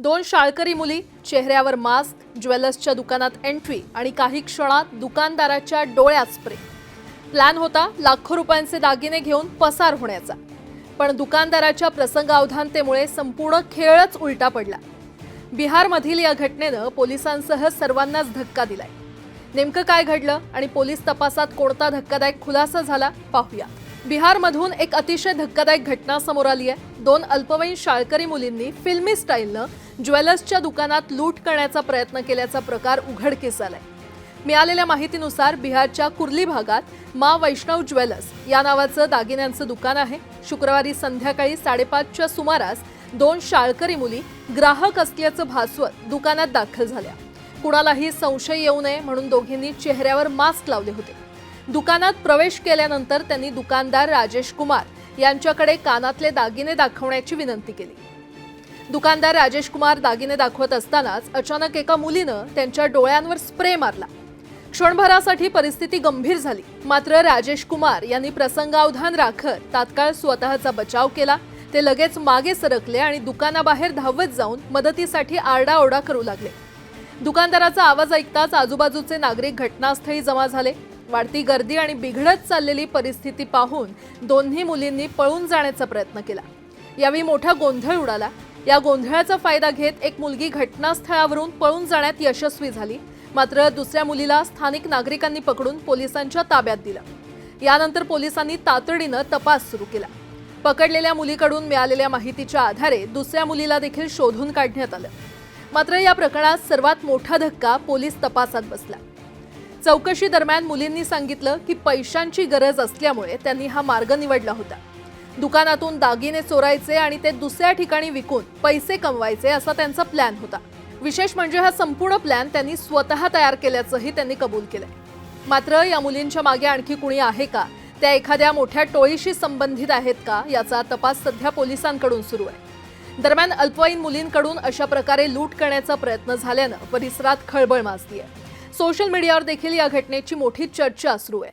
दोन शाळकरी मुली, चेहऱ्यावर मास्क, ज्वेलर्सच्या दुकानात एंट्री आणि काही क्षणात दुकानदाराच्या डोळ्यात स्प्रे। प्लॅन होता लाखो रुपयांचे दागिने घेऊन पसार होण्याचा, पण दुकानदाराच्या प्रसंगावधानतेमुळे संपूर्ण खेळच उलटा पडला। बिहारमधील या घटनेनं पोलिसांसह सर्वांनाच धक्का दिलाय। नेमकं काय घडलं आणि पोलीस तपासात कोणता धक्कादायक खुलासा झाला पाहूया। बिहारमधून एक अतिशय धक्कादायक घटना समोर आली आहे। दोन अल्पवयीन शाळकरी मुलींनी फिल्मी स्टाईलनं ज्वेलर्सच्या दुकानात लूट करण्याचा प्रयत्न केल्याचा प्रकार उघडकीस आलाय। मिळालेल्या माहितीनुसार बिहारच्या कुर्ली भागात माँ वैष्णव ज्वेलर्स या नावाचं दागिन्यांचं दुकान आहे। शुक्रवारी संध्याकाळी 5:30च्या सुमारास दोन शाळकरी मुली ग्राहक असल्याचं भासवत दुकानात दाखल झाल्या। कुणालाही संशय येऊ नये म्हणून दोघींनी चेहऱ्यावर मास्क लावले होते। दुकानात प्रवेश केल्यानंतर त्यांनी दुकानदार राजेश कुमार यांच्याकडे कानातले दागिने दाखवण्याची विनंती केली। दुकानदार राजेश कुमार दागिने दाखवत असतानाच अचानक एका मुलीनं त्यांच्या डोळ्यांवर स्प्रे मारला। क्षणभरासाठी परिस्थिती गंभीर झाली, मात्र राजेश कुमार यांनी प्रसंगावधान राखत तात्काळ स्वतःचा बचाव केला। ते लगेच मागे सरकले आणि दुकानाबाहेर धावत जाऊन मदतीसाठी आरडाओरडा करू लागले। दुकानदाराचा आवाज ऐकताच आजूबाजूचे नागरिक घटनास्थळी जमा झाले। वाढती गर्दी आणि बिघडत चाललेली परिस्थिती पाहून दोन्ही मुलींनी पळून जाण्याचा प्रयत्न केला। यावेळी मोठा गोंधळ उडाला। या गोंधळाचा फायदा घेत एक मुलगी घटनास्थळावरून पळून जाण्यात यशस्वी झाली, मात्र दुसऱ्या मुलीला स्थानिक नागरिकांनी पकडून पोलिसांच्या ताब्यात दिलं। यानंतर पोलिसांनी तातडीनं तपास सुरू केला। पकडलेल्या मुलीकडून मिळालेल्या माहितीच्या आधारे दुसऱ्या मुलीला देखील शोधून काढण्यात आलं। मात्र या प्रकरणात सर्वात मोठा धक्का पोलीस तपासात बसला। चौकशी दरम्यान मुलींनी सांगितलं की पैशांची गरज असल्यामुळे त्यांनी हा मार्ग निवडला होता। दुकानातून दागिने चोरायचे आणि ते दुसऱ्या ठिकाणी विकून पैसे कमवायचे असा त्यांचा प्लॅन होता। विशेष म्हणजे हा संपूर्ण प्लॅन त्यांनी स्वतः तयार केल्याचंही त्यांनी कबूल केलंय। मात्र या मुलींच्या मागे आणखी कुणी आहे का, त्या एखाद्या मोठ्या टोळीशी संबंधित आहेत का, याचा तपास सध्या पोलिसांकडून सुरू आहे। दरम्यान अल्पवयीन मुलींकडून अशा प्रकारे लूट करण्याचा प्रयत्न झाल्यानं परिसरात खळबळ माजली आहे। सोशल मीडियावर देखील या घटनेची मोठी चर्चा सुरू आहे।